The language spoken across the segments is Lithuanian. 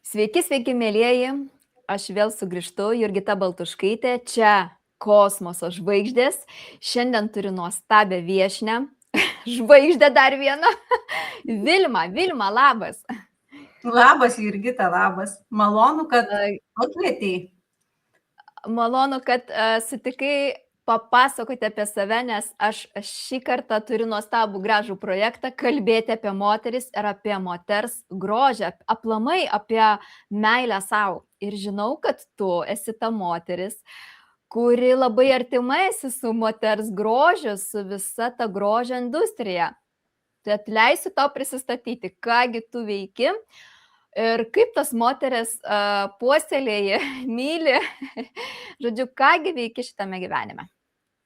Sveiki, sveiki, mėlyjeji. Aš vėl sugrįžtu, Jurgita Baltuškaitė, čia kosmoso žvaigždės. Šiandien turiu nuostabią viešnią, žvaigždę dar vieną. Vilma, labas. Labas, Jurgita, labas. Malonu, kad pakvietei. Malonu, kad sutikai papasakoti apie save, nes aš šį kartą turiu nuostabų gražų projektą kalbėti apie moteris ir apie moters grožį, aplamai apie meilę savo. Ir žinau, kad tu esi ta moteris, kuri labai artimai esi su moters grožiu, su visa ta grožio industrija. Tai atleisiu tau prisistatyti, kągi tu veiki. Ir kaip tas moteris puoselėji, myli, žodžiu, kągi veiki šitame gyvenime?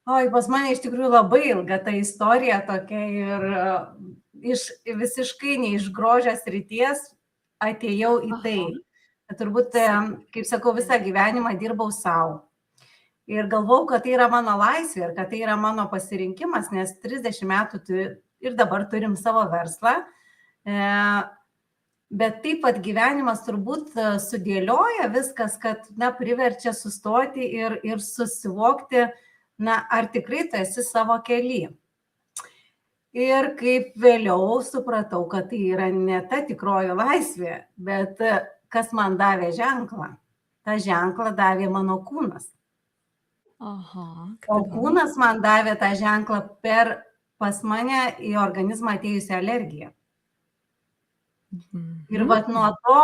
Oi, pas mane iš tikrųjų labai ilga ta istorija tokia ir visiškai ne iš grožės ryties atėjau į tai. Turbūt, kaip sakau, visą gyvenimą dirbau savo. Ir galvau, kad tai yra mano laisvė ir kad tai yra mano pasirinkimas, nes 30 metų ir dabar turim savo verslą. Bet taip pat gyvenimas turbūt sudėlioja viskas, kad priverčia sustoti ir susivokti, ar tikrai tu esi savo kely. Ir kaip vėliau supratau, kad tai yra ne ta tikroji laisvė, bet kas man davė ženklą. Ta ženklą davė mano kūnas. O kūnas man davė tą ženklą per pas mane į organizmą atėjusią alergiją. Ir nuo to,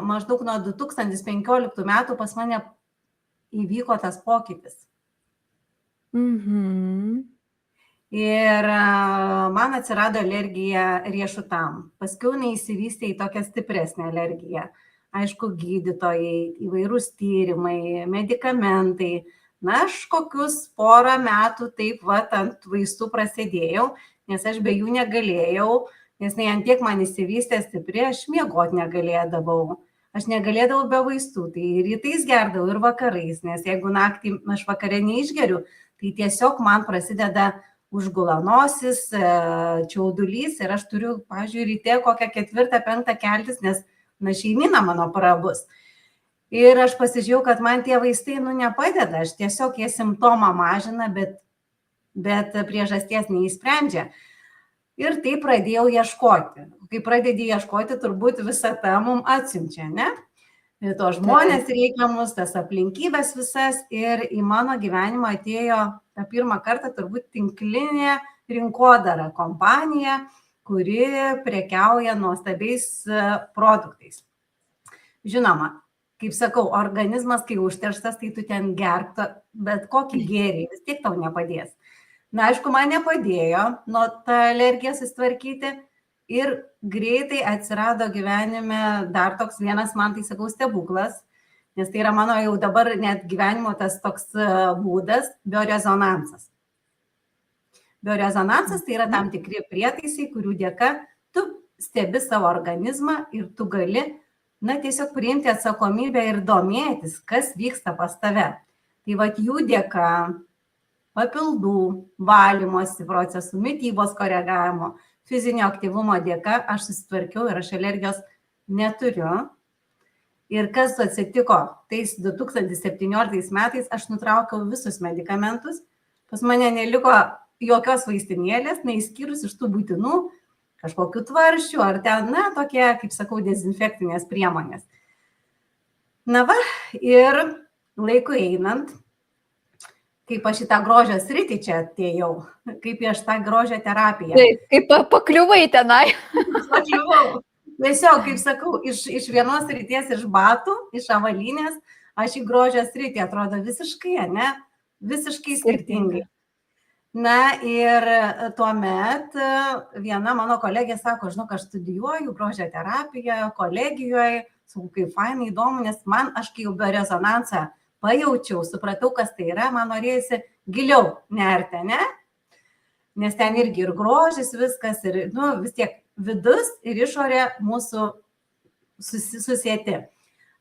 maždaug nuo 2015 metų pas mane įvyko tas pokytis. Ir man atsirado alergija riešutam. Paskiau neįsivystė į tokią stipresnę alergiją. Aišku, gydytojai, įvairūs tyrimai, medikamentai. Aš kokius porą metų taip ant vaistų prasidėjau, nes aš be jų negalėjau. Nes ant tiek man įsivystė stipri, aš miegot negalėdavau. Aš negalėdavau be vaistų, tai rytais gerdavau ir vakarais, nes jeigu naktį aš vakare neišgeriu, tai tiesiog man prasideda užgula nosis, čiaudulys ir aš turiu, pavyzdžiui, ryte kokią 4-5 keltis, nes šeimyna mano prabus. Ir aš pasižiūrėjau, kad man tie vaistai nepadeda, aš tiesiog jie simptomą mažina, bet priežasties neįsprendžia. Ir tai pradėjau ieškoti. Kai pradedi ieškoti, turbūt visata mums atsiunčia, ne? To žmonės reikiamus, tas aplinkybės visas. Ir į mano gyvenimą atėjo tą pirmą kartą turbūt tinklinė rinkodara kompanija, kuri prekiauja nuostabiais produktais. Žinoma, kaip sakau, organizmas, kai užterštas, tai tu ten gerk, bet kokį gėrį, vis tiek tau nepadės. Aišku, man nepadėjo nuo tą alergiją susitvarkyti ir greitai atsirado gyvenime dar toks vienas, man tai sakau, stebuklas, nes tai yra mano jau dabar net gyvenimo tas toks būdas - biorezonansas. Biorezonansas tai yra tam tikri prietaisai, kurių dėka tu stebi savo organizmą ir tu gali, tiesiog priimti atsakomybę ir domėtis, kas vyksta pas tave. Tai jų dėka, papildų, valymosi procesų, mitybos koregavimo, fizinio aktyvumo dėka aš susitvarkiau ir aš alergijos neturiu. Ir kas atsitiko, tais 2017 metais aš nutraukiau visus medikamentus, pas mane neliko jokios vaistinėlės, neišskyrus iš tų būtinų kažkokių tvaršių ar ten, tokie, kaip sakau, dezinfekcinės priemonės. Ir laiku einant, kaip aš į tą grožio sritį čia atėjau, kaip aš tą grožio terapiją. Taip, kaip pakliuvai tenai. Pakliuvau. Tiesiog, kaip sakau, iš vienos srities, iš batų, iš avalynės, aš į grožio sritį atrodo visiškai skirtingai. Ir tuomet viena mano kolegė sako, žinok, aš studijuoju grožio terapiją kolegijoje, sakau, kaip fainai įdomu, nes man, aš kai jau biorezonansą pajaučiau, supratau, kas tai yra, man norėjusi giliau nerti, ne? Nes ten irgi ir grožis viskas, ir vis tiek vidus ir išorė mūsų susieti.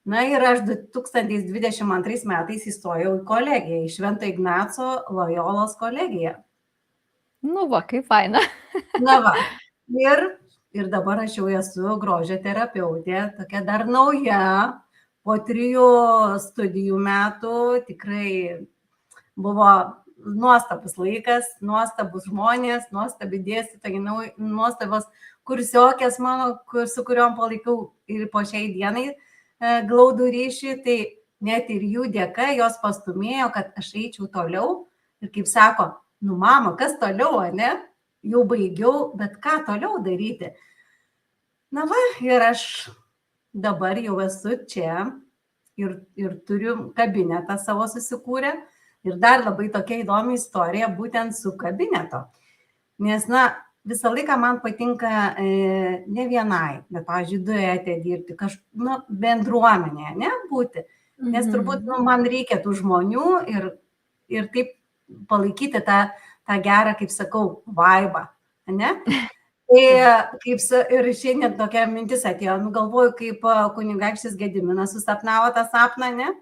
Ir aš 2022 metais įstojau į kolegiją, į Švento Ignaco Lojolos kolegiją. Kaip faina. Ir ir dabar aš jau esu grožio terapeutė, tokia dar nauja, po 3 studijų metų, tikrai buvo nuostabus laikas, nuostabus žmonės, nuostabi dėstytojai, nuostabos kursiokės mano, su kuriuom palaikau ir po šiai dienai glaudų ryšį, tai net ir jų dėka jos pastumėjo, kad aš eičiau toliau ir kaip sako, nu mama, kas toliau, ne? Jau baigiau, bet ką toliau daryti? Na va, ir aš dabar jau esu čia ir turiu kabinetą savo susikūrę. Ir dar labai tokia įdomi istorija būtent su kabineto. Nes, na, visą laiką man patinka ne vienai, bet, pavyzdžiui, duete dirbti, bendruomenėje, ne, būti. Nes turbūt man reikia tų žmonių ir taip palaikyti tą gerą, kaip sakau, vaibą, ne? Ir šiandien tokia mintis atėjo, galvoju, kaip kunigaikštis Gediminas susapnavo tą sapną, ne?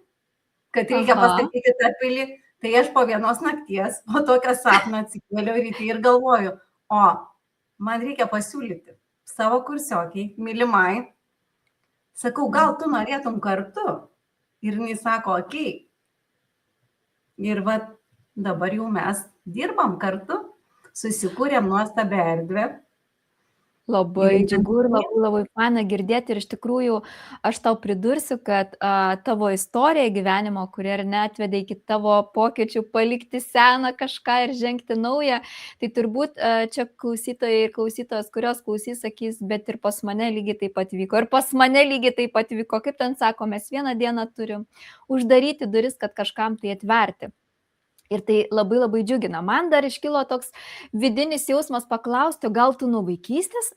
Kad reikia pastatyti tą pilį. Tai aš po vienos nakties, po tokio sapno atsikėliau ryte ir galvoju, man reikia pasiūlyti savo kursiokiai, mylimai. Sakau, gal tu norėtum kartu? Ir jis sako, okei. Ir va, dabar jau mes dirbam kartu, susikūrėm nuostabią erdvę. Labai džiugu ir labai faina girdėti ir iš tikrųjų aš tau pridursiu, kad tavo istorija gyvenimo, kuri ir netvedė iki tavo pokyčių palikti seną kažką ir žengti naują, tai turbūt čia klausytojai ir klausytojos, kurios klausys, sakys, bet ir pas mane lygiai taip pat vyko. Ir pas mane lygiai taip pat vyko, kaip ten sako, mes vieną dieną turim uždaryti duris, kad kažkam tai atverti. Ir tai labai labai džiugina. Man dar iškilo toks vidinis jausmas paklausti, gal tu nuo vaikystės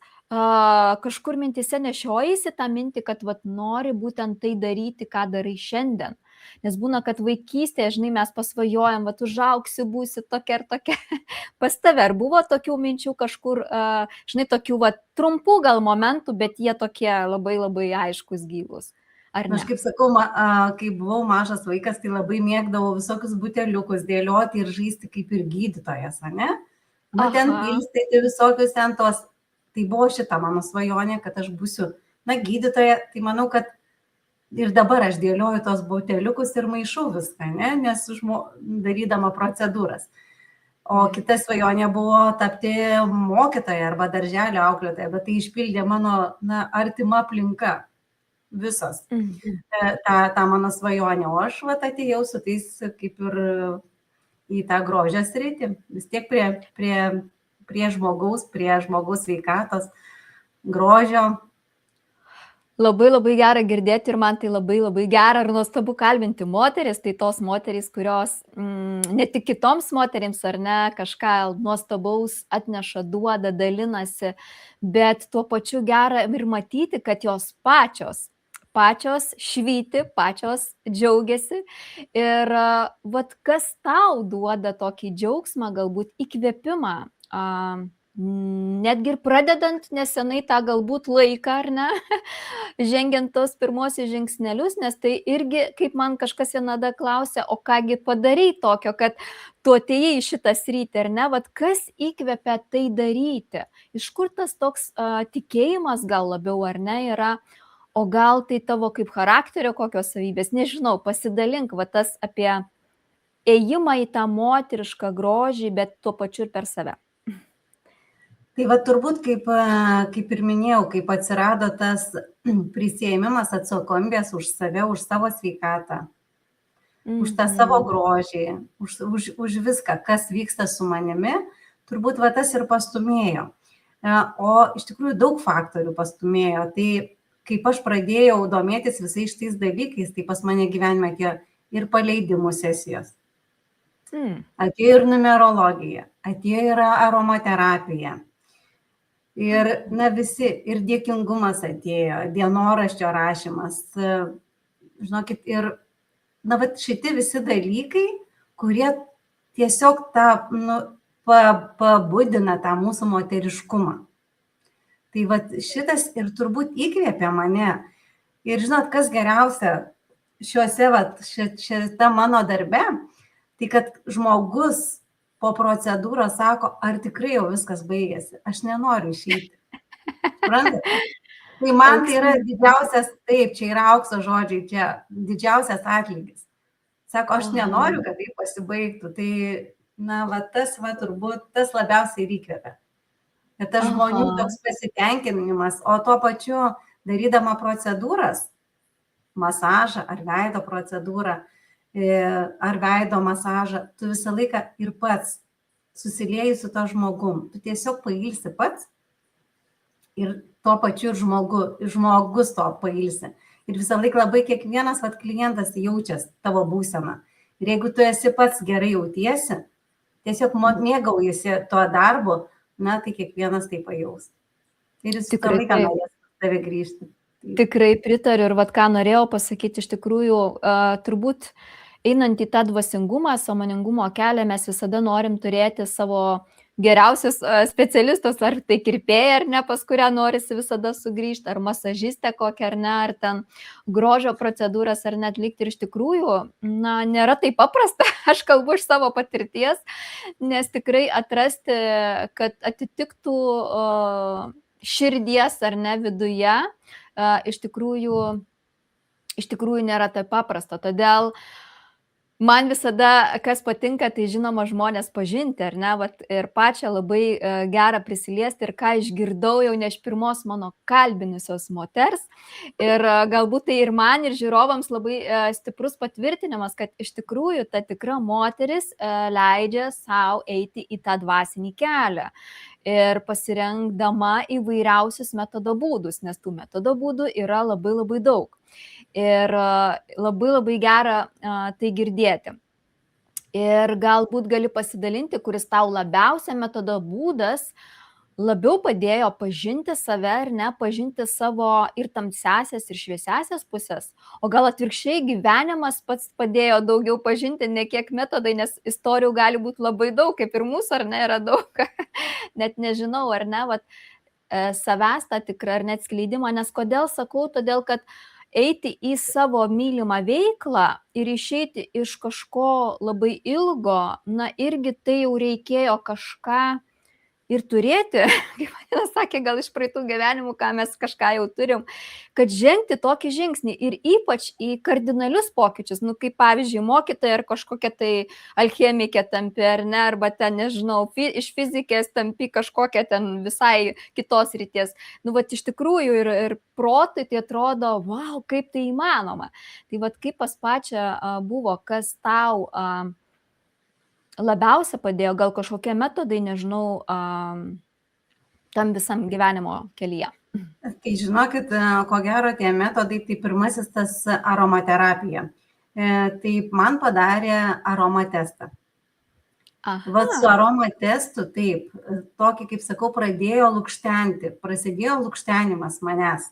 kažkur mintise nešiojaisi tą mintį, kad nori būtent tai daryti, ką darai šiandien. Nes būna, kad vaikystėje, žinai, mes pasvajojam, užaugsiu, būsi tokia ir tokia. Pas tave ar buvo tokių minčių kažkur, žinai, tokių trumpų gal momentų, bet jie tokie labai labai aiškus, gyvus? Aš kaip sakau, kai buvau mažas vaikas, tai labai mėgdavau visokius buteliukus dėlioti ir žaisti kaip ir gydytojas, ne? Ten pilstyti visokius ten tos. Tai buvo šita mano svajonė, kad aš būsiu, gydytoja. Tai manau, kad ir dabar aš dėlioju tos buteliukus ir maišau viską, ne? Nes darydama procedūras. O kita svajonė buvo tapti mokytoja arba darželio auklėtoja, bet tai išpildė mano artima aplinka. Visos. Ta mano svajonė. O aš atėjau su tais kaip ir į tą grožio sritį. Vis tiek prie žmogaus sveikatos, grožio. Labai labai gera girdėti ir man tai labai labai gera ir nuostabu kalbinti moteris. Tai tos moterys, kurios ne tik kitoms moterims ar ne kažką nuostabaus atneša, duoda, dalinasi, bet tuo pačiu gera ir matyti, kad jos pačios švyti, pačios džiaugiasi. Ir kas tau duoda tokį džiaugsmą, galbūt įkvėpimą, netgi ir pradedant nesenai tą galbūt laiką, ar ne, žengiant tos pirmosius žingsnelius, nes tai irgi, kaip man kažkas vienada klausė, o kągi padarai tokio, kad tu atėjai į šitą sritį, ar ne, kas įkvėpia tai daryti, iš kur tas toks tikėjimas gal labiau, ar ne, yra. O gal tai tavo kaip charakterio kokios savybės, nežinau, pasidalink tas apie ėjimą į tą moterišką grožį, bet tuo pačiu ir per save. Tai turbūt, kaip ir minėjau, kaip atsirado tas prisiėmimas atsakomybės už save, už savo sveikatą, už tą savo grožį, už viską, kas vyksta su manimi, turbūt tas ir pastumėjo. O iš tikrųjų daug faktorių pastumėjo. Tai kaip aš pradėjau domėtis visais šitais dalykais, tai pas mane gyvenime atėjo ir paleidimų sesijos, atėjo ir numerologija, atėjo ir aromaterapija. Ir visi, ir dėkingumas atėjo, dienoraščio rašymas, žinokit, ir šitie visi dalykai, kurie tiesiog pabudina tą mūsų moteriškumą. Tai šitas ir turbūt įkvėpė mane. Ir žinot, kas geriausia šitą mano darbe, tai kad žmogus po procedūros sako, ar tikrai jau viskas baigėsi, aš nenoriu išeiti. Suprantate? Tai man tai yra didžiausias, taip, čia yra aukso žodžiai, čia didžiausias atlygis. Sako, aš nenoriu, kad tai pasibaigtų. Tai, na, va, tas, va, turbūt, tas labiausiai įkvepia. Ir tas žmonių toks pasitenkinimas, o tuo pačiu darydama procedūras, masažą ar veido procedūrą, ar veido masažą, tu visą laiką ir pats susilieji su to žmogum. Tu tiesiog pailsi pats ir tuo pačiu ir žmogus to pailsi. Ir visą laiką labai kiekvienas klientas jaučias tavo būseną. Ir jeigu tu esi pats gerai jautiesi, tiesiog mėgaujasi tuo darbu, na, tai kiekvienas tai pajaus. Ir jis visą laiką norės tave grįžti. Tikrai pritariu ir ką norėjau pasakyti, iš tikrųjų, turbūt einant į tą dvasingumą, sąmoningumo kelią, mes visada norim turėti savo geriausius specialistus, ar tai kirpėja, ar ne, pas kurią norisi visada sugrįžti, ar masažistė kokia, ar ne, ar ten grožio procedūras, ar net atlikti. Ir iš tikrųjų, na, nėra taip paprasta, aš kalbu iš savo patirties, nes tikrai atrasti, kad atitiktų širdies ar ne viduje, iš tikrųjų nėra taip paprasta. Todėl man visada, kas patinka, tai žinoma žmonės pažinti, ar ne, ir pačią labai gerą prisiliesti ir ką išgirdau jau ne iš pirmos mano kalbinusios moters. Ir galbūt tai ir man, ir žiūrovams labai stiprus patvirtinimas, kad iš tikrųjų ta tikra moteris leidžia savo eiti į tą dvasinį kelią. Ir pasirengdama įvairiausius metodo būdus, nes tų metodo būdų yra labai labai daug. Ir labai labai gera tai girdėti. Ir galbūt gali pasidalinti, kuris tau labiausia metodo būdas labiau padėjo pažinti save ir ne, pažinti savo ir tamsiasias, ir šviesiasias pusės. O gal atvirkščiai gyvenimas pats padėjo daugiau pažinti, ne kiek metodai, nes istorijų gali būti labai daug, kaip ir mūsų, ar ne, yra daug. Net nežinau, ar ne, savęs tą tikrą ar net skleidimą, nes kodėl sakau, todėl kad eiti į savo mylimą veiklą ir išeiti iš kažko labai ilgo, na irgi tai jau reikėjo kažką ir turėti, kaip man sakė, gal iš praeitų gyvenimų, ką mes kažką jau turim, kad žengti tokį žingsnį ir ypač į kardinalius pokyčius, nu kaip pavyzdžiui mokytoja ar kažkokia tai alchemikė tampi, ar ne, arba ten, nežinau, iš fizikės tampi kažkokia ten visai kitos ryties. Nu, iš tikrųjų ir protui tai atrodo, wow, kaip tai įmanoma. Tai kaip pas pačią buvo, kas tau labiausia padėjo, gal kažkokie metodai, nežinau, tam visam gyvenimo kelyje? Tai žinokit, ko gero tie metodai, tai pirmasis tas aromaterapija. Taip, man padarė aromatestą. Su aromatestu, taip, tokį, kaip sakau, pradėjo lukštenti, prasidėjo lukštenimas manęs.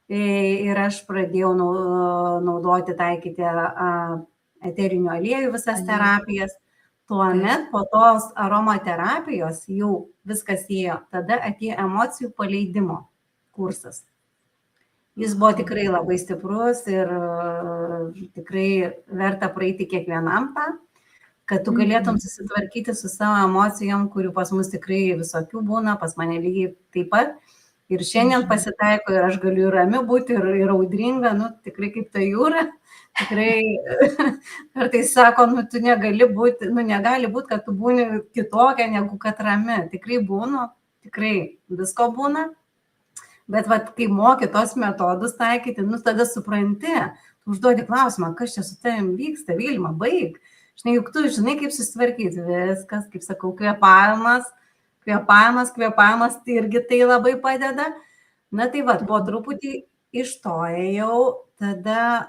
Ir aš pradėjau naudoti, taikyti eterinių aliejų visas terapijas. Tuomet po tos aromaterapijos jau viskas ėjo, tada atėjo emocijų paleidimo kursas. Jis buvo tikrai labai stiprus ir tikrai verta praeiti kiekvienam tą, kad tu galėtum susitvarkyti su savo emocijom, kurių pas mus tikrai visokių būna, pas mane lygiai taip pat. Ir šiandien pasitaiko ir aš galiu rami būti ir audringa, nu tikrai kaip ta jūra. Tikrai, kartais sako, tu negali būti, negali būti, kad tu būni kitokia negu kad rami. Tikrai būnu, tikrai visko būna. Bet kai moki tos metodus taikyti, tada supranti, tu užduodi klausimą, kas čia su tavim vyksta, Vilma, baig. Žinai, juk tu žinai, kaip susitvarkyti viskas, kaip sakau, kvėpavimas, tai irgi tai labai padeda. Na tai po truputį iš to ėjau, tada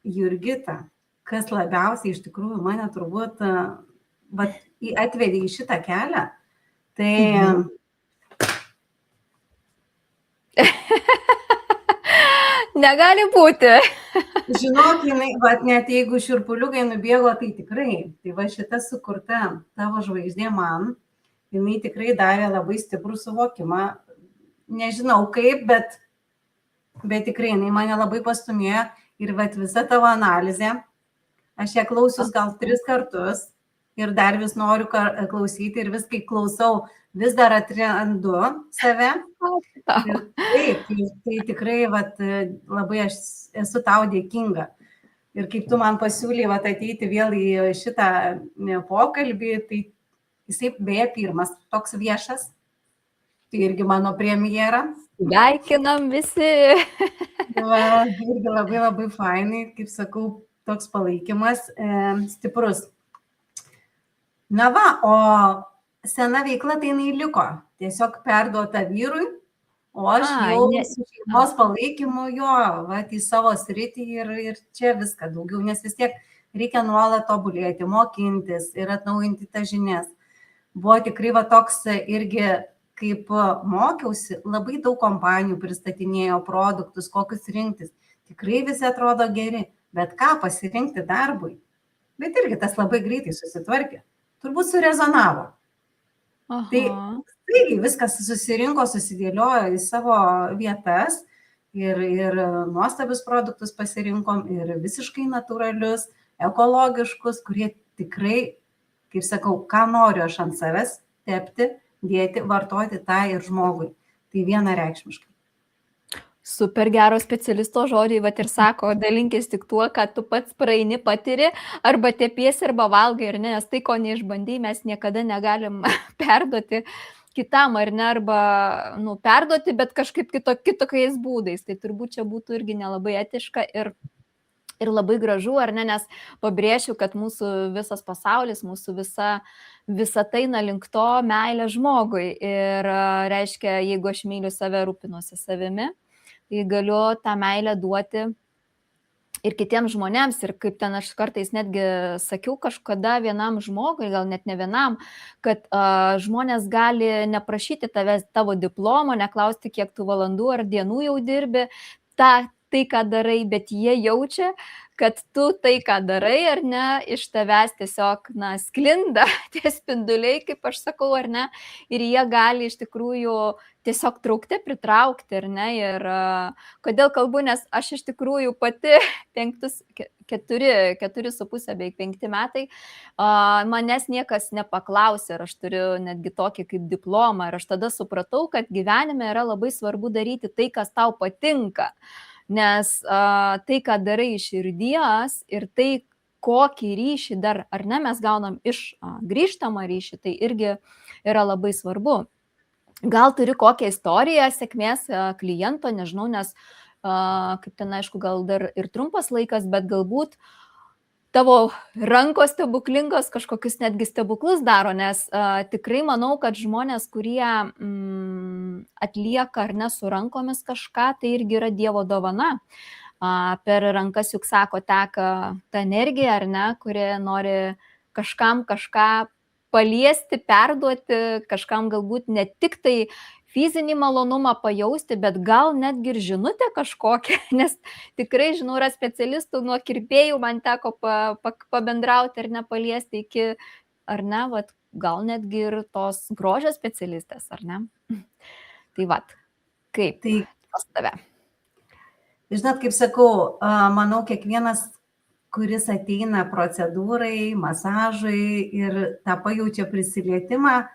Jurgita, kas labiausiai iš tikrųjų mane turbūt atvedė į šitą kelią, tai... Negali būti. Žinok, net jeigu širpuliukai nubėgo, tai tikrai. Tai šita sukurta tavo žvaigždė man, jinai tikrai davė labai stiprų suvokimą. Nežinau kaip, bet tikrai jinai mane labai pastumėjo. Ir visa tavo analizė, aš ją klausius gal 3 kartus, ir dar vis noriu klausyti ir vis kai klausau, vis dar atrandu save. Ačiū tau. Ir taip, tai tikrai labai aš esu tau dėkinga. Ir kaip tu man pasiūlyi ateiti vėl į šitą pokalbį, tai jisai beje pirmas toks viešas, tai irgi mano premjera. Sveikinam visi. Irgi labai labai fainai, kaip sakau, toks palaikymas stiprus. Na va, o sena veikla tai jinai liko, tiesiog perduota vyrui, o aš jau su šeimos palaikymu jo, į savo sritį ir čia viską daugiau, nes vis tiek reikia nuolat tobulėti, mokintis ir atnaujinti tas žinias. Buvo tikrai toks irgi, kaip mokiausi, labai daug kompanijų pristatinėjo produktus, kokius rinktis. Tikrai visi atrodo geri, bet ką pasirinkti darbui. Bet irgi tas labai greitai susitvarkė. Turbūt surezonavo. Tai viskas susirinko, susidėliojo į savo vietas ir nuostabius produktus pasirinkom ir visiškai natūralius, ekologiškus, kurie tikrai, kaip sakau, ką noriu aš ant savęs tepti, dėti, vartoti tą ir žmogui. Tai vienareikšmiškai. Super gero specialisto žodžiai, ir sako, dalinkis tik tuo, kad tu pats praeini, patiri, arba tepiesi, arba valgai, ar ne, nes tai, ko neišbandy, mes niekada negalim perduoti kitam, ar ne, arba perduoti, bet kažkaip kitokiais būdais. Tai turbūt čia būtų irgi nelabai etiška ir labai gražu, ar ne, nes pabrėšiu, kad mūsų visas pasaulis, mūsų visa tai eina link to meilė žmogui. Ir reiškia, jeigu aš myliu save, rūpinuosi savimi, tai galiu tą meilę duoti ir kitiems žmonėms. Ir kaip ten aš kartais netgi sakiau kažkada vienam žmogui, gal net ne vienam, kad žmonės gali neprašyti tavo diplomo, neklausti, kiek tu valandų ar dienų jau dirbi, tai, ką darai, bet jie jaučia, kad tu tai, ką darai, ar ne, iš tavęs tiesiog, sklinda tie spinduliai, kaip aš sakau, ar ne, ir jie gali iš tikrųjų tiesiog pritraukti, ar ne, ir kodėl kalbu, nes aš iš tikrųjų pati 4,5 beveik 5 metai, manęs niekas nepaklausė, ar aš turiu netgi tokį kaip diplomą, ir aš tada supratau, kad gyvenime yra labai svarbu daryti tai, kas tau patinka. Nes tai, ką darai iš širdies ir tai, kokį ryšį dar, ar ne, mes gaunam iš grįžtamą ryšį, tai irgi yra labai svarbu. Gal turi kokią istoriją sėkmės kliento, nežinau, nes kaip ten, aišku, gal dar ir trumpas laikas, bet galbūt tavo rankos stebuklingos kažkokius netgi stebuklus daro, nes tikrai manau, kad žmonės, kurie atlieka ar ne su rankomis kažką, tai irgi yra Dievo dovana. Per rankas, juk sako, teka ta energija, ar ne, kuri nori kažkam kažką paliesti, perduoti, kažkam galbūt ne tik tai fizinį malonumą pajausti, bet gal netgi ir žinutę kažkokią, nes tikrai, žinau, yra specialistų, nuo kirpėjų man teko pabendrauti ar nepaliesti iki, ar ne, gal netgi ir tos grožio specialistės, ar ne? Tai kaip pas tave? Žinot, kaip sakau, manau, kiekvienas, kuris ateina procedūrai, masažui ir tą pajaučia prisilietimą,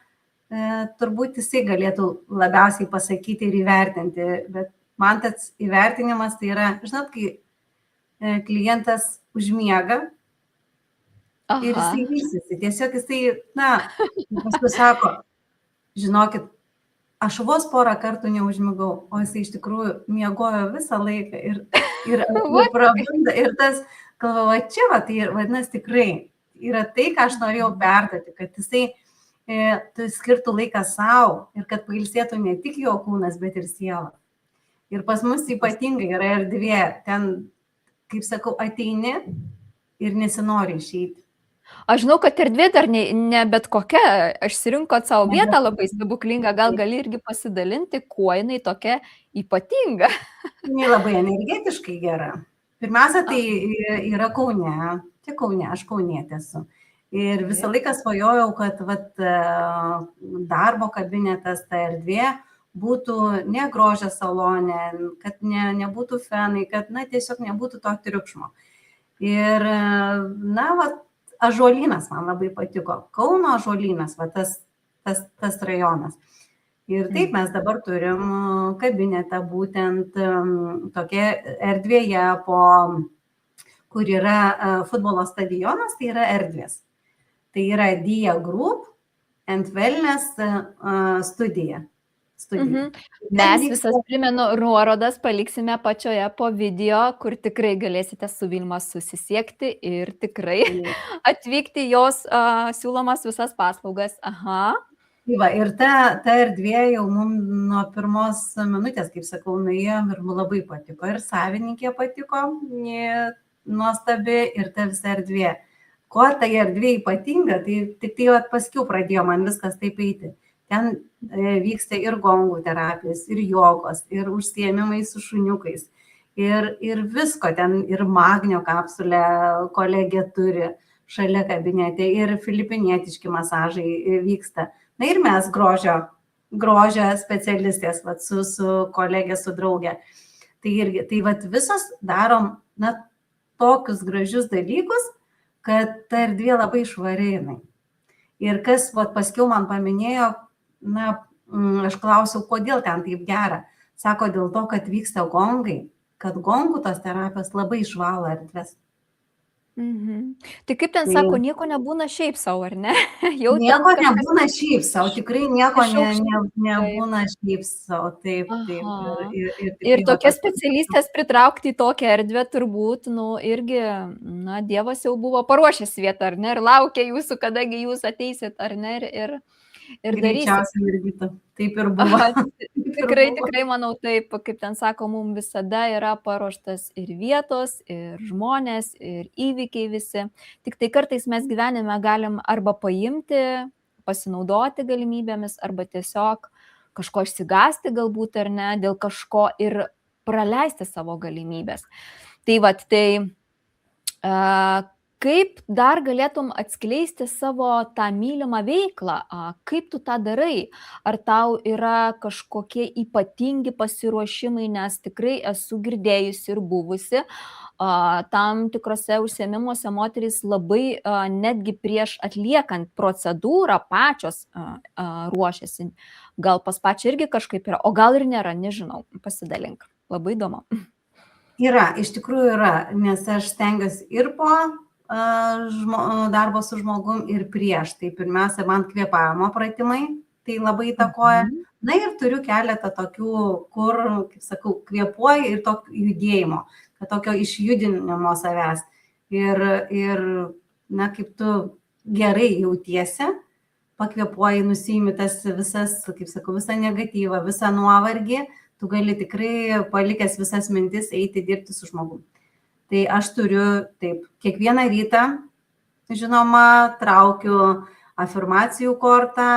turbūt jisai galėtų labiausiai pasakyti ir įvertinti, bet man tas įvertinimas tai yra, žinot, kai klientas užmiega ir jisai ilsisi, tiesiog jisai, paskui sako, žinokit, aš vos porą kartų neužmigau, o jisai iš tikrųjų miegojo visą laiką ir prabunda ir tas, galvoju, čia tai vadinasi tikrai yra tai, ką aš norėjau perduoti, kad jisai tu skirtų laiką savo ir kad pailsėtų ne tik jo kūnas, bet ir siela. Ir pas mus ypatingai yra erdvė, ten, kaip sakau, ateini ir nesinori išeiti. Aš žinau, kad erdvė dar ne bet kokia, išsirinkot savo vietą labai stebuklingą, gal gali irgi pasidalinti, kuo jinai tokia ypatinga. Jinai labai energetiškai gera. Pirmiausia, tai yra Kaune, čia Kaune, aš kaunietė esu. Ir visą laiką svajojau, kad darbo kabinetas, ta erdvė būtų ne grožio salone, kad nebūtų fenai, kad tiesiog nebūtų to triukšmo. Ir, Ąžuolynas man labai patiko. Kauno Ąžuolynas, va tas rajonas. Ir taip mes dabar turim kabinetą būtent tokia erdvėje, kur yra futbolo stadionas, tai yra erdvės. Tai yra Dia Group and Wellness studija. Mes visas, primenu, nuorodas paliksime apačioje po video, kur tikrai galėsite su Vilma susisiekti ir tikrai atvykti jos siūlomas visas paslaugas. Aha. Va, ir ta erdvė jau mums nuo pirmos minutės, kaip sakau, nuėjom ir mums labai patiko. Ir savininkė patiko, nuostabi, ir ta visa erdvė. Kuo ta erdvė ypatinga, tai tik tai paskiau pradėjo man viskas taip eiti. Ten vyksta ir gongų terapijos, ir jogos, ir užsiėmimai su šuniukais. Ir visko ten, ir magnio kapsulę kolegė turi šalia kabinete, ir filipinietiški masažai vyksta. Na ir mes grožio specialistės su kolegė, su draugė. Tai visos darom tokius gražius dalykus, kad ta erdvė labai švari jinai. Ir kas paskiau man paminėjo, aš klausiau, kodėl ten taip gera. Sako, dėl to, kad vyksta gongai, kad gongų tos terapijos labai išvalo erdvės. Tai kaip ten sako, nieko nebūna šiaip savo, ar ne? Nieko nebūna šiaip savo, tikrai nieko nebūna šiaip savo, taip. Ir tokias specialistės pritraukti į tokią erdvę turbūt, irgi, Dievas jau buvo paruošęs vietą, ar ne, ir laukia jūsų, kadagi jūs ateisit, ar ne, ir greičiausiai irgi taip ir buvo. Tikrai manau taip, kaip ten sako, mums visada yra paruoštas ir vietos, ir žmonės, ir įvykiai visi. Tik tai kartais mes gyvenime galim arba paimti, pasinaudoti galimybėmis, arba tiesiog kažko išsigąsti galbūt ar ne, dėl kažko ir praleisti savo galimybės. Kaip dar galėtum atskleisti savo tą mylimą veiklą? Kaip tu tą darai? Ar tau yra kažkokie ypatingi pasiruošimai, nes tikrai esu girdėjusi ir buvusi, tam tikrose užsiėmimuose moterys labai netgi prieš atliekant procedūrą pačios ruošiasi. Gal pas pačią irgi kažkaip yra, o gal ir nėra, nežinau, pasidalink. Labai įdomu. Yra, iš tikrųjų yra, nes aš stengiuosi ir po darbo su žmogum ir prieš. Tai pirmiausia, man kvėpavimo pratimai, tai labai įtakoja. Na ir turiu keletą tokių, kur, kaip sakau, kvėpuoju ir tokio judėjimo, tokio išjudinimo savęs. Ir kaip tu gerai jautiesi, pakvėpuoji, nusiimi tas visas, kaip sakau, visą negatyvą, visą nuovargį, tu gali tikrai palikęs visas mintis eiti dirbti su žmogum. Tai aš turiu taip, kiekvieną rytą, žinoma, traukiu afirmacijų kortą,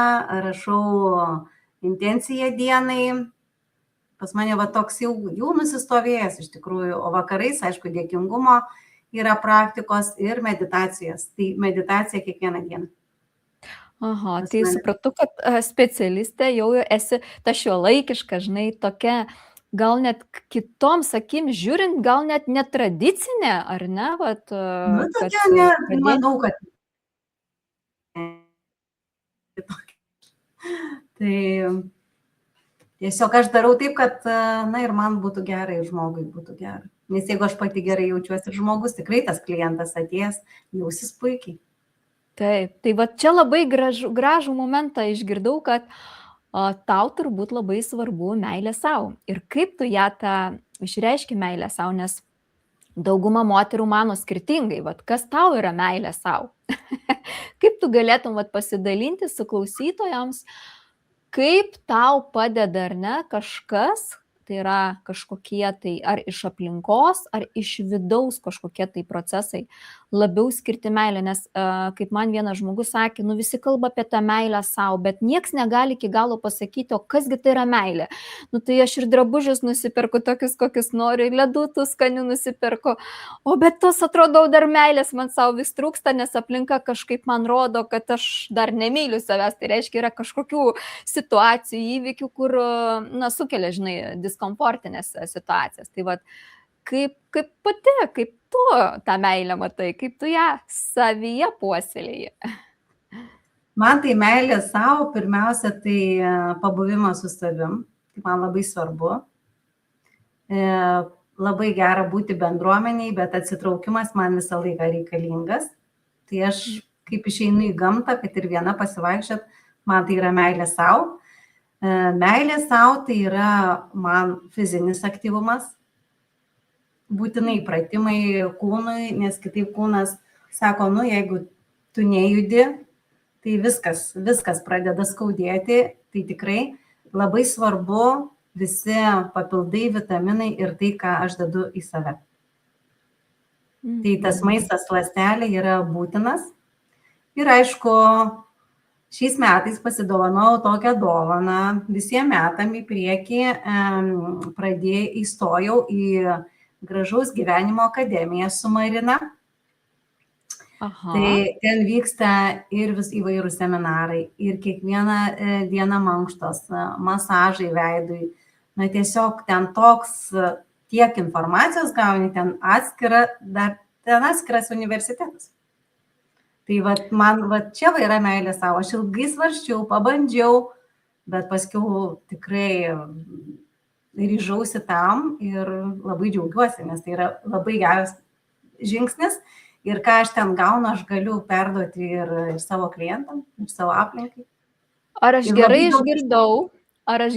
rašau intenciją dienai. Pas mane toks jau nusistovėjęs iš tikrųjų, o vakarais, aišku, dėkingumo yra praktikos ir meditacijos. Tai meditacija kiekvieną dieną. Aha, tai supratau, kad specialistė jau esi ta šiuolaikiška, žinai, tokia, gal net kitoms akims žiūrint, gal net netradicinė, ar ne? Manau, kad. Tai tiesiog aš darau taip, kad, ir man būtų gerai, ir žmogui būtų gerai. Nes jeigu aš pati gerai jaučiuosi, žmogus, tikrai tas klientas atėjęs, jausis puikiai. Taip, tai čia labai gražų momentą išgirdau, kad tau turbūt labai svarbu meilė savo. Ir kaip tu ją išreiški meilę savo, nes dauguma moterų mano skirtingai, kas tau yra meilė savo. Kaip tu galėtum pasidalinti su klausytojams, kaip tau padeda ar ne kažkas, tai yra kažkokie tai ar iš aplinkos, ar iš vidaus kažkokie tai procesai labiau skirti meilę, nes kaip man vienas žmogus sakė, visi kalba apie tą meilę savo, bet nieks negali iki galo pasakyti, o kasgi tai yra meilė. Tai aš ir drabužius nusipirku tokius, kokius noriu, ledų tų skanių nusipirku, bet tos atrodo dar meilės man savo vis trūksta, nes aplinka kažkaip man rodo, kad aš dar nemyliu savęs, tai reiškia yra kažkokių situacijų, įvykių, kur, sukelia, žinai, diskomfortinės situacijas. Tai kaip pati, kaip tu tą meilę matai, kaip tu ją savyje puoselėji? Man tai meilė savo, pirmiausia, tai pabuvimas su savim, tai man labai svarbu. Labai gera būti bendruomeniai, bet atsitraukimas man visą laiką reikalingas. Tai aš kaip išeinu į gamtą, kad ir viena pasivaikščiot, man tai yra meilė savo. Meilė savo tai yra man fizinis aktyvumas, būtinai pratimai kūnui, nes kitaip kūnas sako, nu jeigu tu nejudi, tai viskas pradeda skaudėti, tai tikrai labai svarbu visi papildai, vitaminai ir tai, ką aš dedu į save. Tai tas maistas ląstelė yra būtinas. Ir aišku, šiais metais pasidovanojau tokią dovaną, visiems metam į priekį įstojau į Gražaus gyvenimo akademiją su Marina. Aha. Tai ten vyksta ir įvairūs seminarai, ir kiekvieną dieną mankštos, masažai veidui. Na tiesiog ten toks tiek informacijos gauni, ten atskiras universitetas. Tai man čia yra meilė savo. Aš ilgai svarsčiau, pabandžiau, bet paskiau tikrai ryžausi tam ir labai džiaugiuosi, nes tai yra labai geras žingsnis. Ir ką aš ten gaunu, aš galiu perduoti ir savo klientam, ir savo aplinkai. Ar aš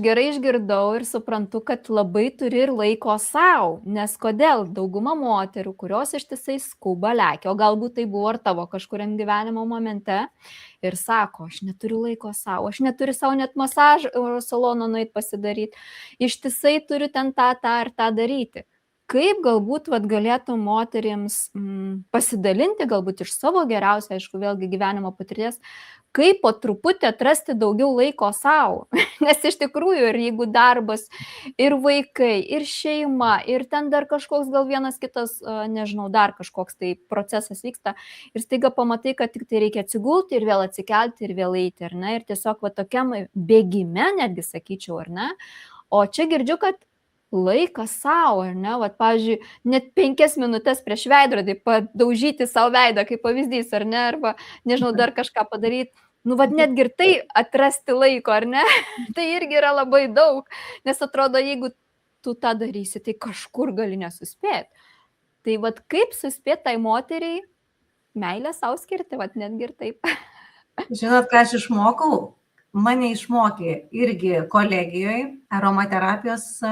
gerai išgirdau ir suprantu, kad labai turi ir laiko savo, nes kodėl dauguma moterų, kurios ištisai skuba, lekia, o galbūt tai buvo ir tavo kažkuriam gyvenimo momente ir sako, aš neturiu laiko savo, aš neturiu savo net masažo salono nueit pasidaryti, ištisai turiu ten tą ir tą daryti. Kaip galbūt galėtų moterims pasidalinti, galbūt iš savo geriausio, aišku, vėlgi gyvenimo patirties, kaip po truputį atrasti daugiau laiko savo. Nes iš tikrųjų, ir jeigu darbas, ir vaikai, ir šeima, ir ten dar kažkoks gal vienas kitas, nežinau, dar kažkoks tai procesas vyksta, ir staiga pamatai, kad tik tai reikia atsigulti ir vėl atsikelti ir vėl eiti, ar ne? Ir tiesiog tokiam bėgime, netgi sakyčiau, ar ne? O čia girdžiu, kad laikas savo, ar ne? Pavyzdžiui, net 5 minutės prieš veidrodį padaužyti savo veidą, kaip pavyzdys, ar ne? Arba, nežinau, dar kažką padaryti. Netgi ir tai atrasti laiko, ar ne? Tai irgi yra labai daug, nes atrodo, jeigu tu tą darysi, tai kažkur gali nesuspėti. Tai kaip suspėti tai moteriai meilę savo skirti, netgi ir taip. Žinot, ką aš išmokau? Mane išmokė irgi kolegijoje aromaterapijos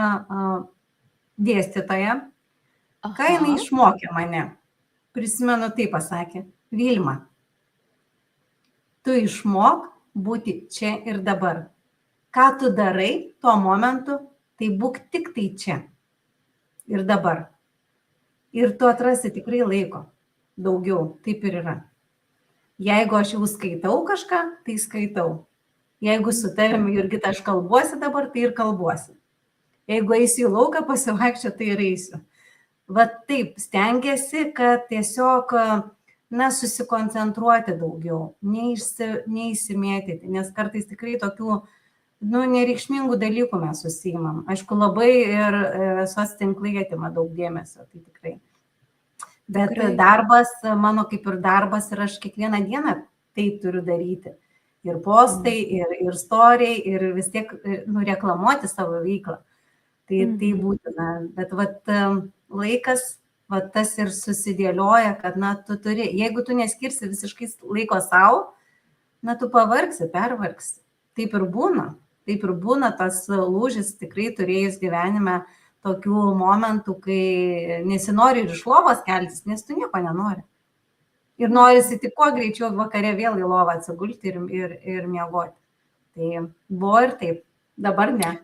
dėstytoja. Ką jinai išmokė mane? Prisimenu, tai pasakė, Vilma, tu išmok būti čia ir dabar. Ką tu darai tuo momentu, tai būk tik tai čia ir dabar. Ir tu atrasi tikrai laiko daugiau, taip ir yra. Jeigu aš jau skaitau kažką, tai skaitau. Jeigu su tavimi, Jurgita, aš kalbuosi dabar, tai ir kalbuosi. Jeigu eisiu į lauką pasivaikščioti, tai ir eisiu. Taip, stengiasi, kad tiesiog, susikoncentruoti daugiau, neįsimėtyti, nes kartais tikrai tokių, nereikšmingų dalykų mes susiimam. Aišku, labai ir sostinklai atima daug dėmesio, tai tikrai. Bet darbas, mano kaip ir darbas, ir aš kiekvieną dieną tai turiu daryti. Ir postai, ir storiai, ir vis tiek reklamuoti savo veiklą. Tai būtina. Bet laikas, tas ir susidėlioja, kad tu turi, jeigu tu neskirsi visiškai laiko savo, tu pavargsi, pervargsi. Taip ir būna tas lūžis tikrai turėjus gyvenime tokių momentų, kai nesinori ir iš lovos keltis, nes tu nieko nenori. Ir norisi tik kuo greičiau vakare vėl į lovą atsigulti ir miegoti. Tai buvo ir taip, dabar ne.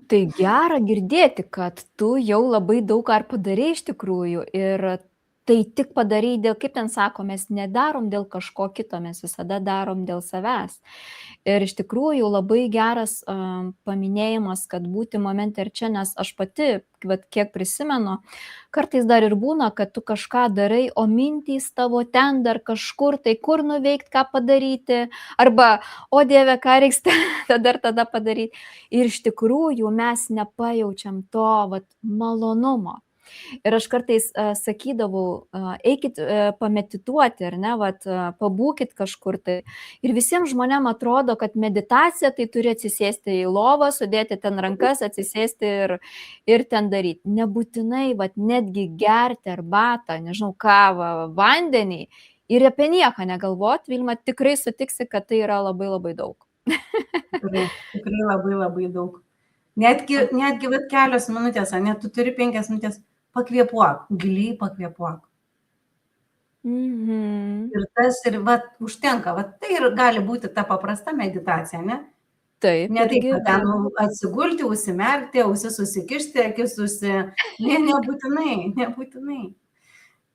Tai gera girdėti, kad tu jau labai daug ką padarei iš tikrųjų ir tai tik padarai dėl, kaip ten sako, mes nedarom dėl kažko kito, mes visada darom dėl savęs. Ir iš tikrųjų labai geras paminėjimas, kad būti momente ir čia, nes aš pati, kiek prisimenu, kartais dar ir būna, kad tu kažką darai, o mintys tavo ten dar kažkur, tai kur nuveikti, ką padaryti, arba, o Dieve, ką reiks tada padaryti. Ir iš tikrųjų mes nepajaučiam to malonumo. Ir aš kartais sakydavau, eikit pamedituoti, ar ne, vat, pabūkit kažkur tai. Ir visiems žmonėms atrodo, kad meditacija tai turi atsisėsti į lovą, sudėti ten rankas, atsisėsti ir ten daryti. Nebūtinai, vat, netgi gerti arbatą, nežinau, kavą, vandenį ir apie nieką negalvot, Vilma, tikrai sutiksi, kad tai yra labai labai daug. Tikrai labai labai daug. Netgi vat kelios minutės, net tu turi 5 minutės, pakvėpuok, giliai pakvėpuok. Ir tas ir vat užtenka, vat tai ir gali būti ta paprasta meditacija, ne? Taip. Ne taip, kad ten atsigulti, užsimerkti, ausis susikišti, akis nebūtinai.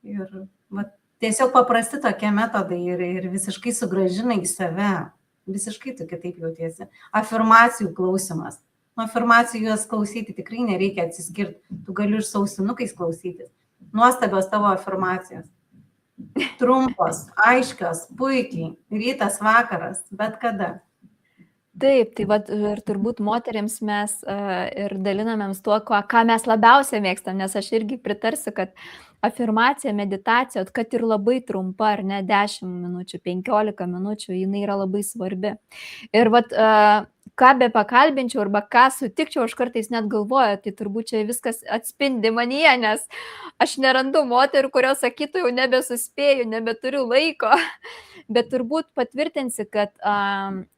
Ir vat, tiesiog paprasti tokie metodai ir visiškai sugrąžina į save, visiškai tu kitaip jautiesi. Afirmacijų klausimas. Nuo afirmacijų juos klausyti tikrai nereikia atsiskirti, tu gali ir sausinukais klausytis. Nuostabios tavo afirmacijos. Trumpos, aiškios, puikiai, rytas, vakaras, bet kada. Taip, tai vat, ir turbūt moteriams mes ir dalinamėms tuo, ką mes labiausiai mėgstam, nes aš irgi pritarsiu, kad afirmacija, meditacija, kad ir labai trumpa, ar ne 10 minučių, 15 minučių, jinai yra labai svarbi. Ir vat, ką be pakalbinčiau arba ką sutikčiau, aš kartais net galvoju, tai turbūt čia viskas atspindi manyje, nes aš nerandu moterų, kurios sakytų, jau nebesuspėju, nebeturiu laiko, bet turbūt patvirtinsi, kad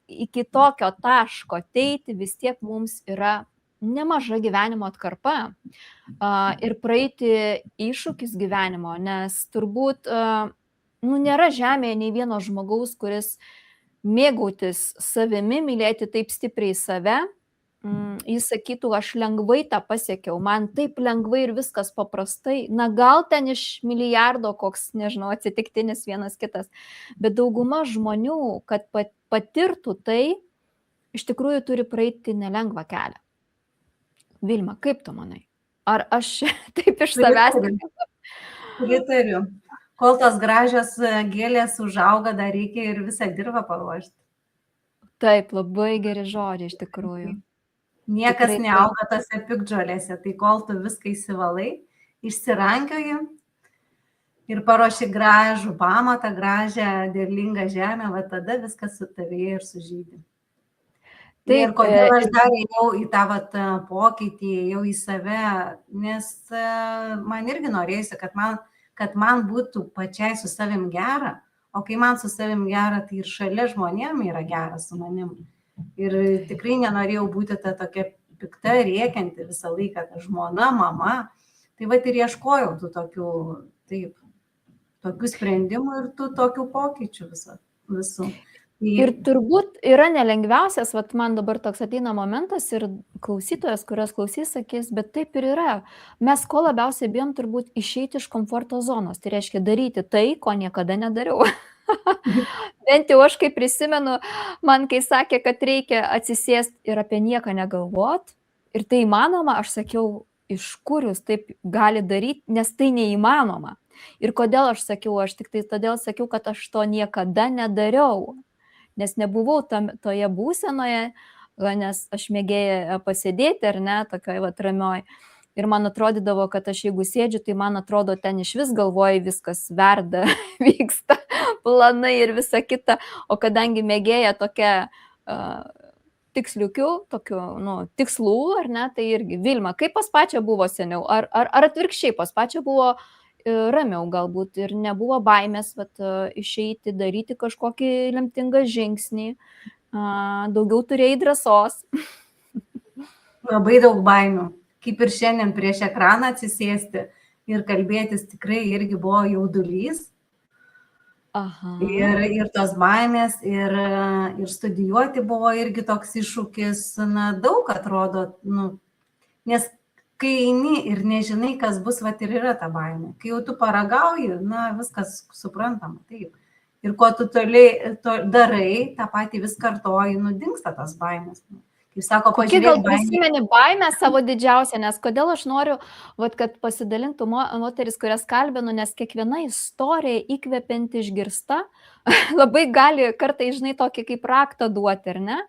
iki tokio taško ateiti vis tiek mums yra nemaža gyvenimo atkarpa ir praeiti iššūkis gyvenimo, nes turbūt nėra žemėje nei vieno žmogaus, kuris mėgautis savimi, mylėti taip stipriai save, jis sakytų, aš lengvai tą pasiekiau, man taip lengvai ir viskas paprastai, na gal ten iš milijardo koks, nežinau, atsitiktinis vienas kitas, bet dauguma žmonių, kad patirtų tai, iš tikrųjų turi praeiti nelengvą kelią. Vilma, kaip tu manai? Ar aš taip iš savęs? Pritariu. Kol tos gražios gėlės užauga, dar reikia ir visą dirvą paruošti. Taip, labai geri žodžiai iš tikrųjų. Niekas neauga tose piktžolėse, tai kol tu viską įsivalai, išsirankioji ir paruoši gražų pamatą, gražią derlingą žemę, va tada viskas su tavėje ir sužydi. Taip, ir kodėl aš dar ėjau į tą pokytį, ėjau į save, nes man irgi norėjusi, kad man būtų pačiai su savim gera, o kai man su savim gera, tai ir šalia žmonėm yra gera su manim. Ir tikrai nenorėjau būti ta tokia pikta, rėkianti visą laiką, ta žmona, mama. Tai va ir ieškojau tų tokių sprendimų ir tų tokių pokyčių visų. Ir turbūt yra nelengviausias, vat man dabar toks ateina momentas ir klausytojas, kurios klausys, sakys, bet taip ir yra. Mes ko labiausiai bijom turbūt išeiti iš komforto zonos, tai reiškia daryti tai, ko niekada nedariau. Bent jau aš, kai prisimenu, man kai sakė, kad reikia atsisėsti ir apie nieką negalvot, ir tai įmanoma, aš sakiau, iš kur jūs taip gali daryti, nes tai neįmanoma. Ir kodėl aš sakiau, aš tik tai todėl sakiau, kad aš to niekada nedariau, nes nebuvau toje būsenoje, nes aš mėgėjau pasėdėti, ar ne, tokioje ramioj. Ir man atrodydavo, kad aš jeigu sėdžiu, tai man atrodo, ten iš vis galvoju, viskas verda, vyksta planai ir visa kita. O kadangi mėgėja tokia tiksliukių, tokių tikslų, ar ne, tai irgi. Vilma, kaip pas pačią buvo seniau? Ar atvirkščiai pas pačią buvo ramiau galbūt ir nebuvo baimės išeiti, daryti kažkokį lemtingą žingsnį, daugiau turėjai drąsos? Labai daug baimių. Kaip ir šiandien prieš ekraną atsisėsti ir kalbėtis tikrai irgi buvo jaudulys. Aha. Ir tos baimės, ir studijuoti buvo irgi toks iššūkis, daug atrodo, nes kai eini ir nežinai, kas bus, ir yra ta baimė. Kai jau tu paragauji, viskas suprantama, taip. Ir kuo tu toliai darai, tą patį vis kartoji, dingsta tas baimės. Sako, kokie gal prisimeni baimę savo didžiausią, nes kodėl aš noriu, kad pasidalintų moteris, kurias kalbinu, nes kiekviena istorija įkvepianti išgirsta, labai gali kartai, žinai, tokį kaip raktą duoti, ar ne?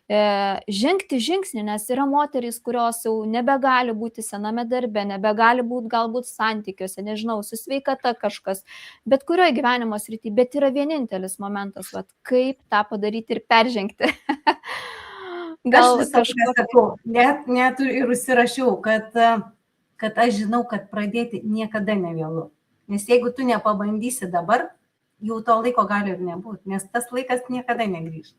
žengti žingsnį, nes yra moterys, kurios jau nebegali būti sename darbe, nebegali būti galbūt santykiuose, nežinau, su sveikata kažkas, bet kurioje gyvenimo srity, bet yra vienintelis momentas, vat, kaip tą padaryti ir peržengti. Aš visą laiką sakau, net ir užsirašiau, kad aš žinau, kad pradėti niekada nevėlu. Nes jeigu tu nepabandysi dabar, jau to laiko gali ir nebūti, nes tas laikas niekada negrįž.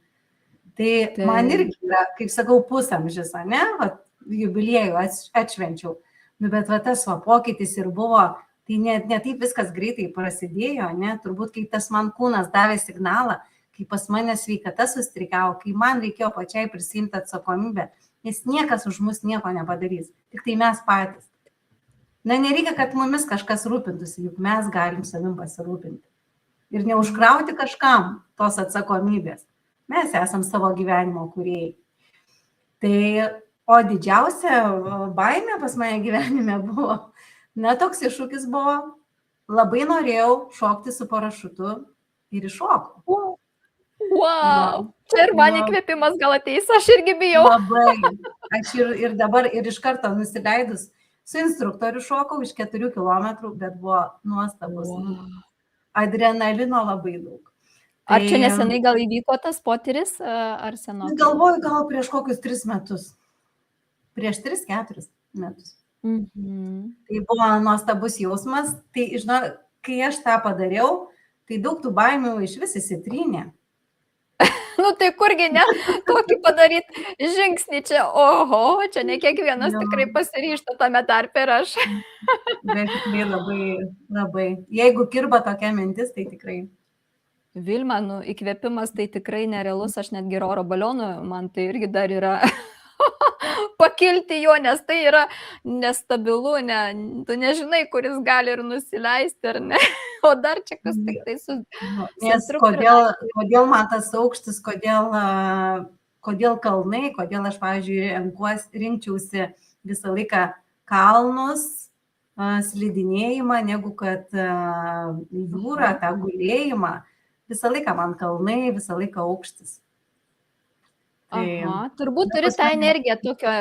Tai man irgi yra, kaip sakau, pusamžis, ne, va, jubiliejų atšvenčiau. Nu, bet va, tas va, pokytis ir buvo, tai ne taip viskas greitai prasidėjo, ne, turbūt kai tas man kūnas davė signalą, kai pas mane sveikata sustrikavo, kai man reikėjo pačiai prisimti atsakomybę, nes niekas už mus nieko nepadarys, tik tai mes patys. Na, nereikia, kad mumis kažkas rūpintųsi, juk mes galim savim pasirūpinti. Ir neužkrauti kažkam tos atsakomybės. Mes esam savo gyvenimo kūrėjai. Tai, o didžiausia baimė pas mane gyvenime buvo, toks iššūkis buvo, labai norėjau šokti su parašutu ir iššokau. Wow! Čia ir man įkvėpimas gal ateis, aš irgi bijau. Labai. Aš ir dabar ir iš karto nusileidus su instruktoriu šokau iš 4 kilometrų, bet buvo nuostabus. Adrenalino labai daug. Ar čia nesenai gal įvyko tas potyris, ar senokai? Galvoju, gal prieš kokius 3 metus. Prieš 3-4 metus. Tai buvo nuostabus jausmas. Tai, žinau, kai aš tą padariau, tai daug tų baimių iš vis įsitrynė. Nu tai kurgi ne, tokį padaryti žingsnį čia, oho, čia ne kiekvienas tikrai pasiryžta tame tarpe ir aš. Bet tikrai labai. Jeigu kirba tokia mintis, tai tikrai. Vilma, nu, įkvėpimas tai tikrai nerealus, aš netgi oro balionų, man tai irgi dar yra pakilti jo, nes tai yra nestabilu, tu nežinai, kuris gali ir nusileisti, ar ne, o dar čia kas tik tai su... Nes kodėl man tas aukštis, kodėl kalnai, kodėl aš, pavyzdžiui, rinkčiausi visą laiką kalnus, slidinėjimą, negu kad jūrą, tą gulėjimą. Visą laiką man kalnai, visą laiką aukštis. Aha, turbūt turi tą energiją tokio,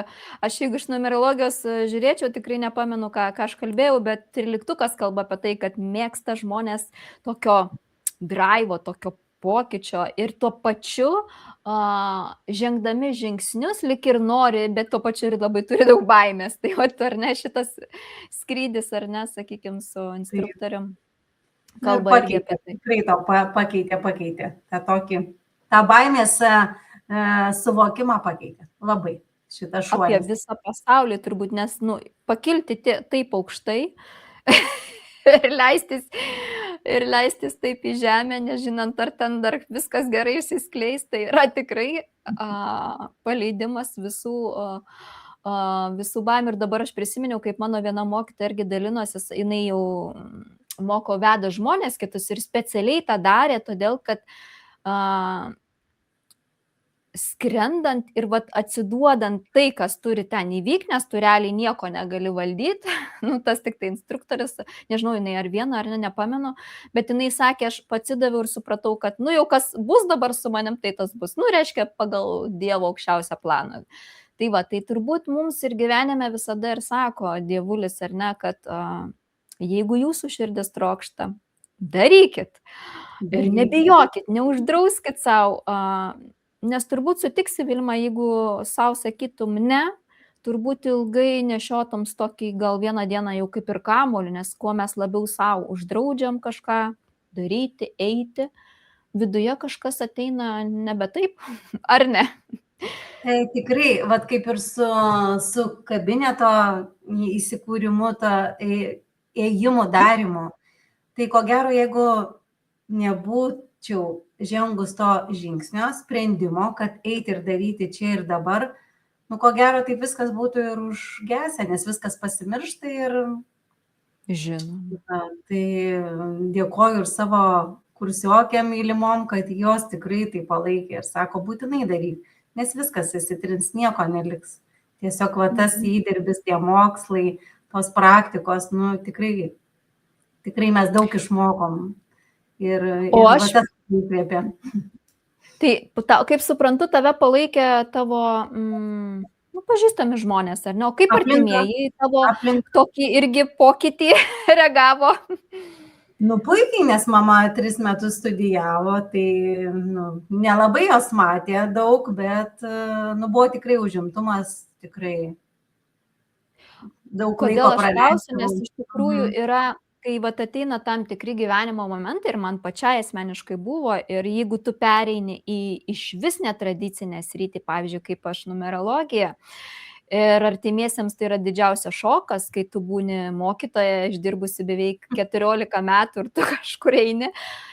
aš jeigu iš numerologijos žiūrėčiau, tikrai nepamenu, ką aš kalbėjau, bet 13 kalba apie tai, kad mėgsta žmonės tokio drivo, tokio pokyčio ir tuo pačiu žengdami žingsnius lik ir nori, bet tuo pačiu ir labai turi daug baimės. Tai ar ne šitas skrydis, ar ne, sakykime, su instruktorium. Kalba irgi apie tai. Tikrai to pakeitė. tą baimės suvokimą pakeitė. Labai šitą šuolį. Apie visą pasaulį turbūt, nes pakilti taip aukštai ir leistis taip į žemę, nežinant, ar ten dar viskas gerai išsiskleis, tai yra tikrai paleidimas visų baimių. Ir dabar aš prisiminiau, kaip mano viena mokytoja irgi dalinosi, jinai jau moko veda žmonės kitus ir specialiai tą darė, todėl kad skrendant ir atsiduodant tai, kas turi ten įvykti, nes tu realiai nieko negali valdyti, tas tik tai instruktorius, nežinau, jinai ar vieną, ar ne, nepamenu, bet jinai sakė, aš patsidaviau ir supratau, kad jau kas bus dabar su manim, tai tas bus, reiškia pagal Dievo aukščiausią planą. Tai tai turbūt mums ir gyvenime visada ir sako Dievulis, ar ne, kad jeigu jūsų širdis trokšta, darykit ir nebijokit, neuždrauskit savo, nes turbūt sutiksi, Vilma, jeigu savo sakytum ne, turbūt ilgai nešiotoms tokį gal vieną dieną jau kaip ir kamuolį, nes kuo mes labiau savo uždraudžiam kažką daryti, eiti, viduje kažkas ateina nebe taip, ar ne? Tai tikrai, kaip ir su kabineto įsikūrimu, ėjimų darimu, tai ko gero, jeigu nebūčiau žengus to žingsnio, sprendimo, kad eiti ir daryti čia ir dabar, ko gero, taip viskas būtų ir užgesę, nes viskas pasimiršta ir... Žinoma. Tai dėkoju ir savo kursiokėm mylimom, kad jos tikrai tai palaikė ir sako, būtinai daryk, nes viskas įsitrins, nieko neliks. Tiesiog tas įdirbis, tie mokslai, tos praktikos, tikrai mes daug išmokom. Ir tas įkvėpė. Tai, kaip suprantu, tave palaikė tavo pažįstami žmonės, ar ne? O kaip Aplinka, artimieji tavo aplink. tokį irgi pokytį reagavo? Nu, puikiai, nes mama 3 metus studijavo, tai nelabai jos matė daug, bet buvo tikrai užimtumas, tikrai daug Kodėl laiko aš klausiu, nes praleisdavau. iš tikrųjų yra, kai vat ateina tam tikri gyvenimo momentai ir man pačiai asmeniškai buvo, ir jeigu tu pereini į išvis netradicinę sritį, pavyzdžiui, kaip aš numerologiją, ir artimiesiems tai yra didžiausias šokas, kai tu būni mokytoja, išdirbusi beveik 14 metų ir tu kažkur eini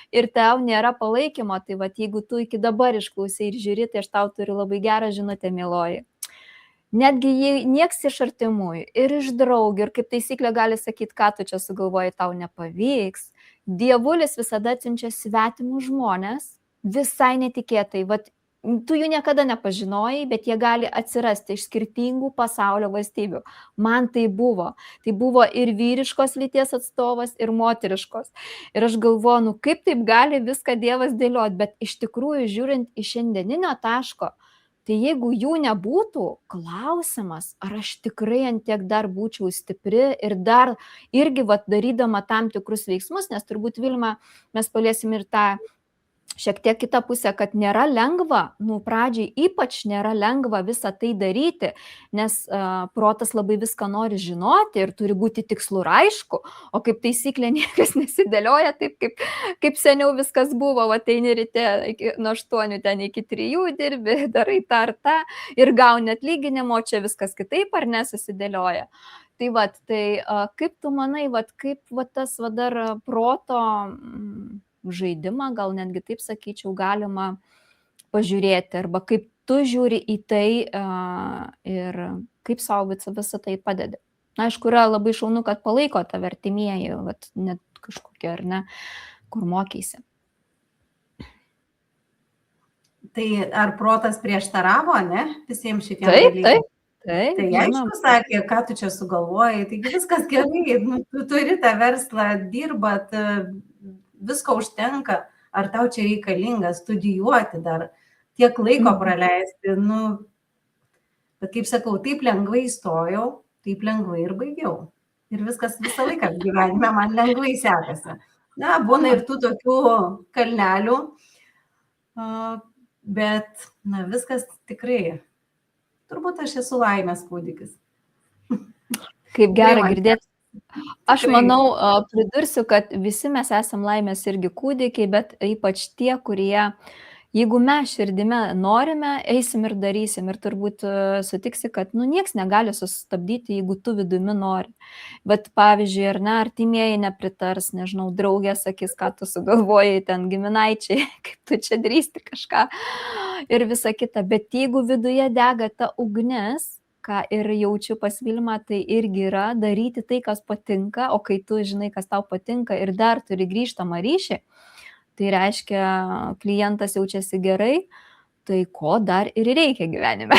ir tau nėra palaikymo, tai vat jeigu tu iki dabar išklausai ir žiūri, tai aš tau turiu labai gerą žinutę, mieloji. Netgi jei nieks iš artimųjų ir iš draugių, ir kaip taisyklė gali sakyti, ką tu čia sugalvoji, tau nepavyks, dievulis visada atsiunčia svetimus žmonės, visai netikėtai. Vat, tu jų niekada nepažinojai, bet jie gali atsirasti iš skirtingų pasaulio valstybių. Man tai buvo. Tai buvo ir vyriškos lyties atstovas, ir moteriškos. Ir aš galvoju, nu kaip taip gali viską Dievas dėlioti, bet iš tikrųjų, žiūrint iš šiandieninio taško, tai jeigu jų nebūtų, klausimas, ar aš tikrai ant tiek dar būčiau stipri ir dar irgi darydama tam tikrus veiksmus, nes turbūt, Vilma, mes paliesim ir tą šiek tiek kitą pusę, kad nėra lengva, pradžiai ypač nėra lengva visą tai daryti, nes protas labai viską nori žinoti ir turi būti tikslu ir aišku, o kaip taisyklė niekas nesidėlioja taip, kaip seniau viskas buvo, ateini ryte nuo 8 ten iki 3 dirbi, darai tą ar tą ir gauni atlyginimo, čia viskas kitaip ar nesusidėlioja. Tai kaip tu manai, kaip tas dar proto žaidimą, gal netgi taip sakyčiau, galima pažiūrėti, arba kaip tu žiūri į tai ir kaip savo visą tai padedi. Na, aišku, yra labai šaunu, kad palaiko tave artimieji, net kažkokie, ar ne, kur mokeisi. Tai ar protas prieštaravo, ne, visiems šitiem dalykams? Taip. Tai aišku, sakė, ką tu čia sugalvojai, taigi viskas gerai, tu turi tą verslą, dirbat, visko užtenka, ar tau čia reikalinga studijuoti dar, tiek laiko praleisti, bet kaip sakau, taip lengvai įstojau, taip lengvai ir baigiau. Ir viskas visą laiką gyvenime man lengvai sekasi. Na, būna ir tų tokių kalnelių, bet, viskas tikrai, turbūt aš esu laimės kūdikis. Kaip gera girdėti. Aš manau, pridursiu, kad visi mes esam laimės irgi kūdikiai, bet ypač tie, kurie, jeigu mes širdime norime, eisim ir darysim. Ir turbūt sutiksi, kad nieks negali sustabdyti, jeigu tu vidumi nori. Bet pavyzdžiui, ar ne, artimieji nepritars, nežinau, draugė sakys, ką tu sugalvojai, ten giminaičiai, kaip tu čia drįsti kažką ir visa kita. Bet jeigu viduje dega ta ugnis, ką ir jaučiu pas Vilmą, tai irgi yra daryti tai, kas patinka, o kai tu žinai, kas tau patinka ir dar turi grįžtamą ryšį, tai reiškia, klientas jaučiasi gerai, tai ko dar ir reikia gyvenime.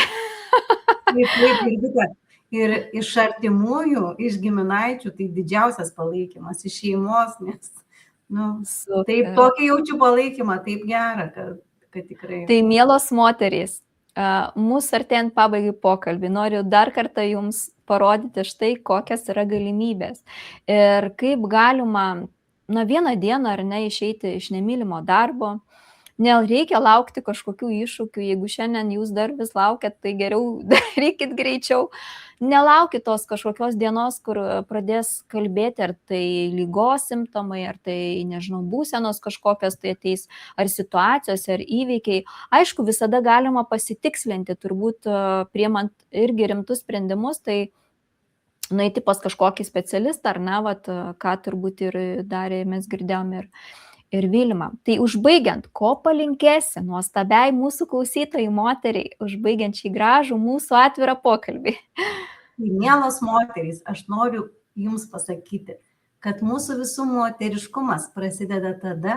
Ir iš artimųjų, iš giminaičių, tai didžiausias palaikymas, iš šeimos, nes, taip tokį jaučiu palaikymą, taip gera, kad tikrai. Tai mielos moterys, mūsų artėjant pabaigai pokalbį, noriu dar kartą jums parodyti štai, kokias yra galimybės. Ir kaip galima, vieną dieną ar ne, išeiti iš nemylimo darbo. Nereikia laukti kažkokių iššūkių, jeigu šiandien jūs dar vis laukiat, tai geriau darykit greičiau. Nelaukit tos kažkokios dienos, kur pradės kalbėti, ar tai lygos simptomai, ar tai, nežinau, būsenos kažkokios tai ateis, ar situacijos, ar įvykiai. Aišku, visada galima pasitikslinti, turbūt priimant irgi rimtus sprendimus, tai nueiti pas kažkokį specialistą, ar ne, ką turbūt ir darė, mes girdėjom ir Vilma. Tai užbaigiant, ko palinkėsi nuostabiai mūsų klausytojai moteriai, užbaigiant šį gražų mūsų atvirą pokalbį? Mielos moterys, aš noriu jums pasakyti, kad mūsų visų moteriškumas prasideda tada,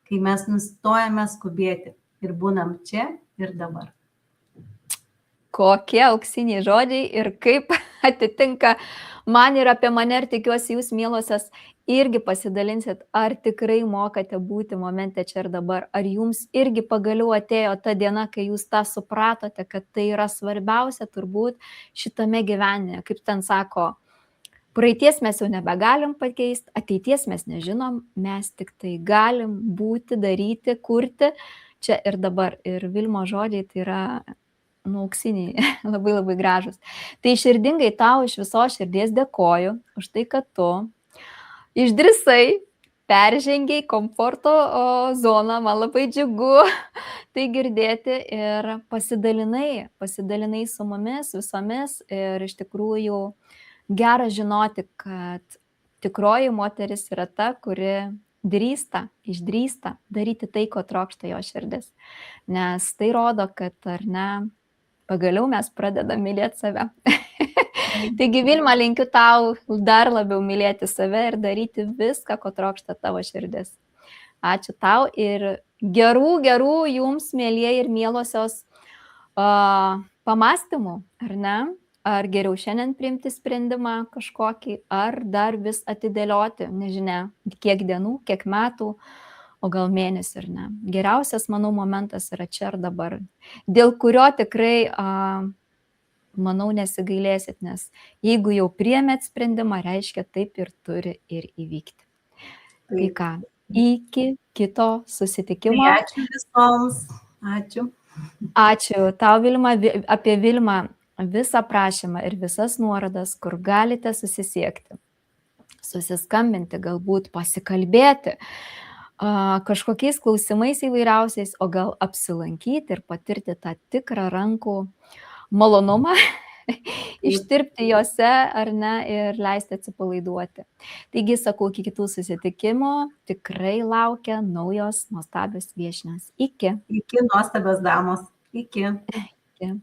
kai mes nustojame skubėti ir būnam čia ir dabar. kokie auksiniai žodžiai ir kaip atitinka man ir apie mane, ir tikiuosi jūs, mielosios, irgi pasidalinsit, ar tikrai mokate būti momente čia ir dabar, ar jums irgi pagaliau atėjo ta diena, kai jūs tą supratote, kad tai yra svarbiausia turbūt šitame gyvenime, kaip ten sako, praeities mes jau nebegalim pakeisti, ateities mes nežinom, mes tik tai galim būti, daryti, kurti čia ir dabar. Ir Vilmo žodžiai tai yra auksiniai, labai labai gražus. Tai širdingai tau iš visos širdies dėkoju už tai, kad tu išdrįsai, peržengiai komforto zoną, man labai džiugu tai girdėti ir pasidalinai su mumis visomis ir iš tikrųjų gera žinoti, kad tikroji moteris yra ta, kuri išdrįsta daryti tai, ko trokšta jo širdis. Nes tai rodo, kad ar ne, pagaliau mes pradedam mylėti save. Taigi, Vilma, linkiu tau dar labiau mylėti save ir daryti viską, ko trokšta tavo širdis. Ačiū tau ir gerų jums, mėlieji ir mielosios, pamastymų, ar ne? Ar geriau šiandien priimti sprendimą kažkokį, ar dar vis atidėlioti, nežinia, kiek dienų, kiek metų, o gal mėnesį, ar ne. Geriausias, manau, momentas yra čia ir dabar, dėl kurio tikrai, manau, nesigailėsit, nes jeigu jau priėmėt sprendimą, reiškia taip ir turi ir įvykti. Tai ką, iki kito susitikimo. Tai ačiū visoms. Ačiū. Ačiū tau, Vilma, apie Vilmą. Visą prašymą ir visas nuorodas, kur galite susisiekti, susiskambinti, galbūt pasikalbėti kažkokiais klausimais įvairiausiais, o gal apsilankyti ir patirti tą tikrą rankų malonumą, ištirpti juose ar ne ir leisti atsipalaiduoti. Taigi, sakau, iki kitų susitikimų tikrai laukia naujos nuostabios viešnios. Iki. Iki nuostabios damos. Iki. Iki.